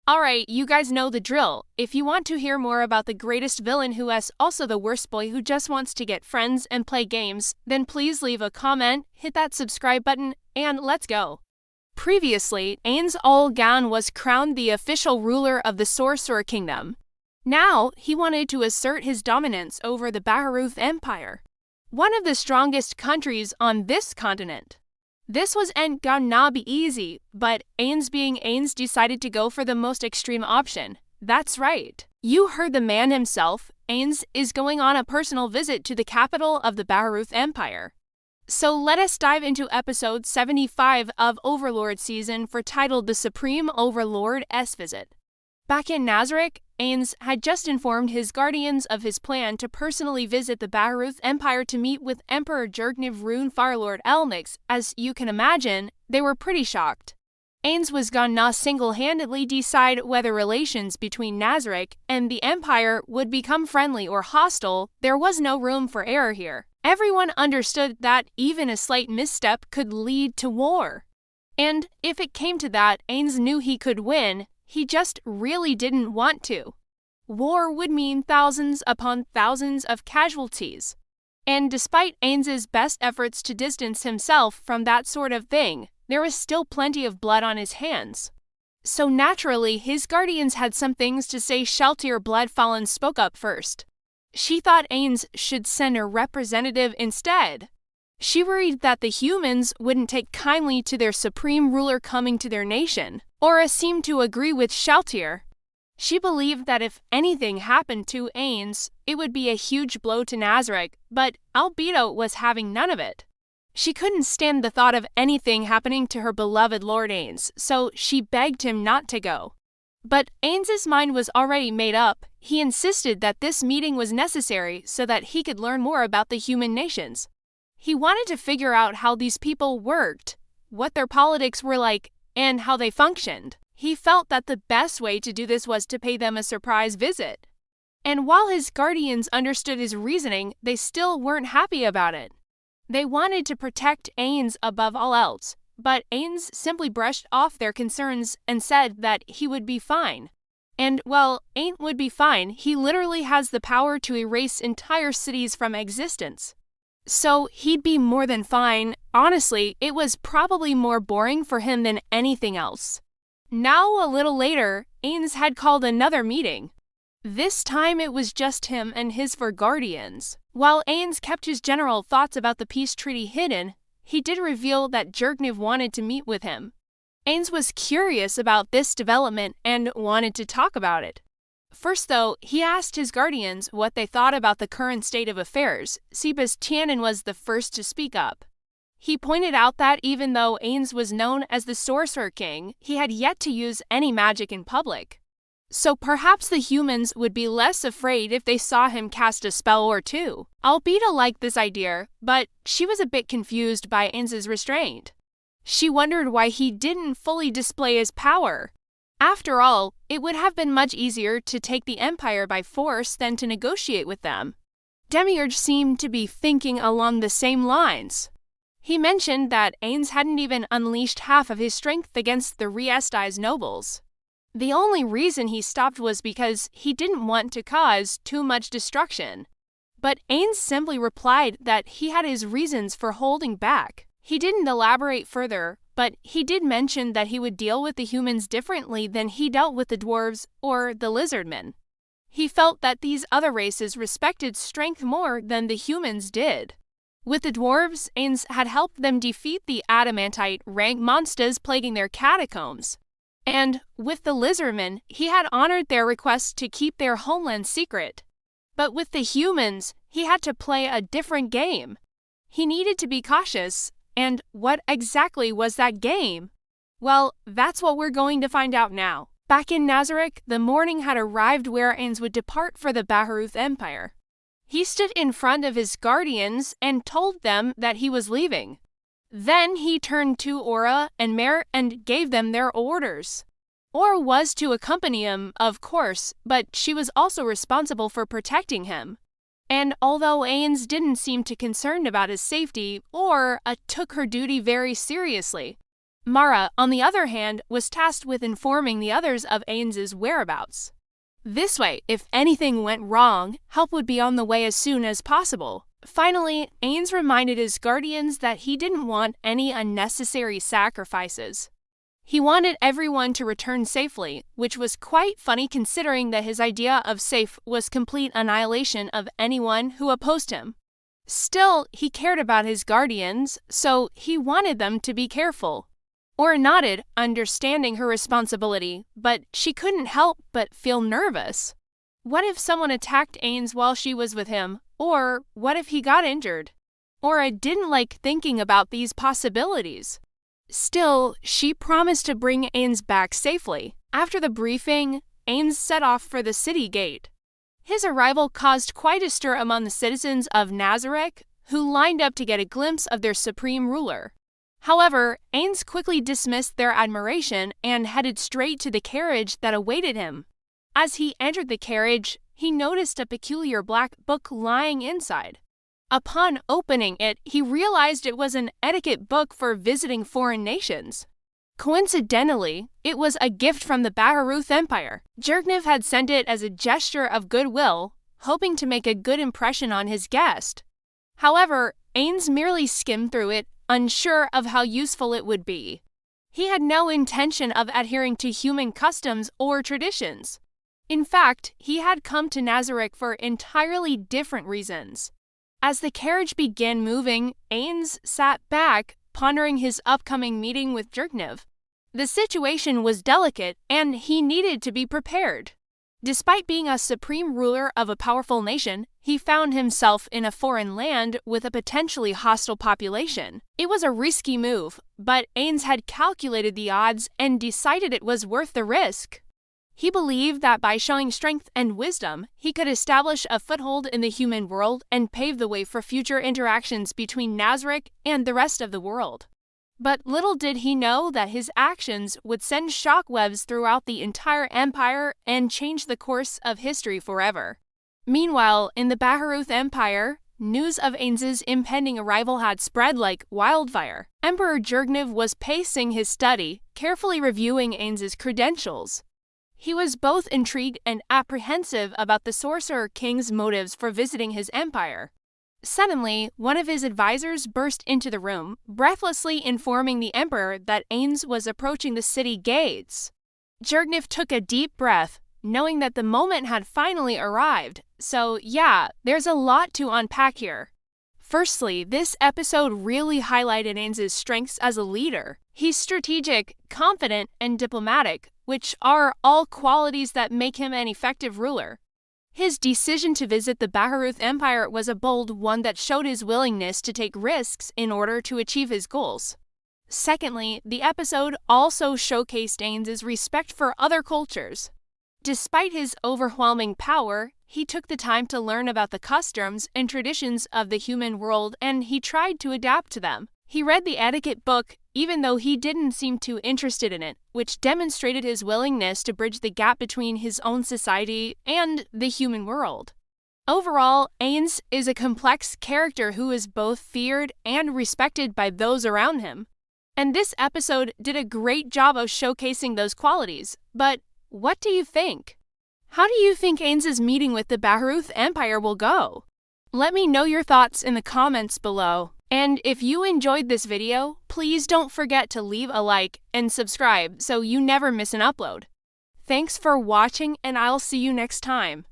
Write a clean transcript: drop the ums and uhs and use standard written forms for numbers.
Alright, you guys know the drill. If you want to hear more about the greatest villain who is also the worst boy who just wants to get friends and play games, then please leave a comment, hit that subscribe button, and let's go. Previously, Ainz was crowned the official ruler of the Sorcerer Kingdom. Now, he wanted to assert his dominance over the Baharuth Empire, one of the strongest countries on this continent. This ain't gonna be easy, but Ainz being Ainz decided to go for the most extreme option. That's right. You heard the man himself. Ainz is going on a personal visit to the capital of the Baharuth Empire. So let us dive into episode 75 of Overlord season titled The Supreme Overlord's Visit. Back in Nazarick, Ainz had just informed his guardians of his plan to personally visit the Baharuth Empire to meet with Emperor Jergniv Rune Firelord Elnix. As you can imagine, they were pretty shocked. Ainz was gonna single-handedly decide whether relations between Nazarick and the Empire would become friendly or hostile. There was no room for error here. Everyone understood that even a slight misstep could lead to war. And if it came to that, Ainz knew he could win. He just really didn't want to. War would mean thousands upon thousands of casualties. And despite Ainz's best efforts to distance himself from that sort of thing, there was still plenty of blood on his hands. So naturally, his guardians had some things to say. Sheltir Bloodfallen spoke up first. She thought Ainz should send a representative instead. She worried that the humans wouldn't take kindly to their supreme ruler coming to their nation. Aura seemed to agree with Sheltir. She believed that if anything happened to Ainz, it would be a huge blow to Nazarick, but Albedo was having none of it. She couldn't stand the thought of anything happening to her beloved Lord Ainz, so she begged him not to go. But Ainz's mind was already made up. He insisted that this meeting was necessary so that he could learn more about the human nations. He wanted to figure out how these people worked, what their politics were like, and how they functioned. He felt that the best way to do this was to pay them a surprise visit. And while his guardians understood his reasoning, they still weren't happy about it. They wanted to protect Ainz above all else, but Ainz simply brushed off their concerns and said that he would be fine. And, well, Ainz would be fine. He literally has the power to erase entire cities from existence. So he'd be more than fine. Honestly, it was probably more boring for him than anything else. Now, a little later, Ainz had called another meeting. This time it was just him and his four guardians. While Ainz kept his general thoughts about the peace treaty hidden, he did reveal that Jergniv wanted to meet with him. Ainz was curious about this development and wanted to talk about it. First, though, he asked his guardians what they thought about the current state of affairs. Sebastianin was the first to speak up. He pointed out that even though Ainz was known as the Sorcerer King, he had yet to use any magic in public. So perhaps the humans would be less afraid if they saw him cast a spell or two. Albedo liked this idea, but she was a bit confused by Ainz's restraint. She wondered why he didn't fully display his power. After all, it would have been much easier to take the Empire by force than to negotiate with them. Demiurge seemed to be thinking along the same lines. He mentioned that Ainz hadn't even unleashed half of his strength against the Riesti's nobles. The only reason he stopped was because he didn't want to cause too much destruction. But Ainz simply replied that he had his reasons for holding back. He didn't elaborate further, but he did mention that he would deal with the humans differently than he dealt with the dwarves or the lizardmen. He felt that these other races respected strength more than the humans did. With the dwarves, Ainz had helped them defeat the adamantite rank monsters plaguing their catacombs. And with the lizardmen, he had honored their request to keep their homeland secret. But with the humans, he had to play a different game. He needed to be cautious. And what exactly was that game? Well, that's what we're going to find out now. Back in Nazarick, the morning had arrived where Ainz would depart for the Baharuth Empire. He stood in front of his guardians and told them that he was leaving. Then he turned to Aura and Mare and gave them their orders. Aura was to accompany him, of course, but she was also responsible for protecting him. And although Ainz didn't seem too concerned about his safety, Aura took her duty very seriously. Mara, on the other hand, was tasked with informing the others of Ainz's whereabouts. This way, if anything went wrong, help would be on the way as soon as possible. Finally, Ainz reminded his guardians that he didn't want any unnecessary sacrifices. He wanted everyone to return safely, which was quite funny considering that his idea of safe was complete annihilation of anyone who opposed him. Still, he cared about his guardians, so he wanted them to be careful. Aura nodded, understanding her responsibility, but she couldn't help but feel nervous. What if someone attacked Ainz while she was with him? Or what if he got injured? Aura didn't like thinking about these possibilities. Still, she promised to bring Ainz back safely. After the briefing, Ainz set off for the city gate. His arrival caused quite a stir among the citizens of Nazareth, who lined up to get a glimpse of their supreme ruler. However, Ainz quickly dismissed their admiration and headed straight to the carriage that awaited him. As he entered the carriage, he noticed a peculiar black book lying inside. Upon opening it, he realized it was an etiquette book for visiting foreign nations. Coincidentally, it was a gift from the Baharuth Empire. Jergnev had sent it as a gesture of goodwill, hoping to make a good impression on his guest. However, Ainz merely skimmed through it, unsure of how useful it would be. He had no intention of adhering to human customs or traditions. In fact, he had come to Nazareth for entirely different reasons. As the carriage began moving, Ainz sat back, pondering his upcoming meeting with Jergnev. The situation was delicate, and he needed to be prepared. Despite being a supreme ruler of a powerful nation, he found himself in a foreign land with a potentially hostile population. It was a risky move, but Ainz had calculated the odds and decided it was worth the risk. He believed that by showing strength and wisdom, he could establish a foothold in the human world and pave the way for future interactions between Nazareth and the rest of the world. But little did he know that his actions would send shockwaves throughout the entire empire and change the course of history forever. Meanwhile, in the Baharuth Empire, news of Ainz's impending arrival had spread like wildfire. Emperor Jergnev was pacing his study, carefully reviewing Ainz's credentials. He was both intrigued and apprehensive about the Sorcerer King's motives for visiting his empire. Suddenly, one of his advisors burst into the room, breathlessly informing the Emperor that Ainz was approaching the city gates. Jergnev took a deep breath, knowing that the moment had finally arrived. So yeah, there's a lot to unpack here. Firstly, this episode really highlighted Ainz's strengths as a leader. He's strategic, confident, and diplomatic, which are all qualities that make him an effective ruler. His decision to visit the Baharuth Empire was a bold one that showed his willingness to take risks in order to achieve his goals. Secondly, the episode also showcased Ainz's respect for other cultures. Despite his overwhelming power, he took the time to learn about the customs and traditions of the human world, and he tried to adapt to them. He read the etiquette book even though he didn't seem too interested in it, which demonstrated his willingness to bridge the gap between his own society and the human world. Overall, Ainz is a complex character who is both feared and respected by those around him. And this episode did a great job of showcasing those qualities. But what do you think? How do you think Ainz's meeting with the Baharuth Empire will go? Let me know your thoughts in the comments below. And if you enjoyed this video, please don't forget to leave a like and subscribe so you never miss an upload. Thanks for watching, and I'll see you next time.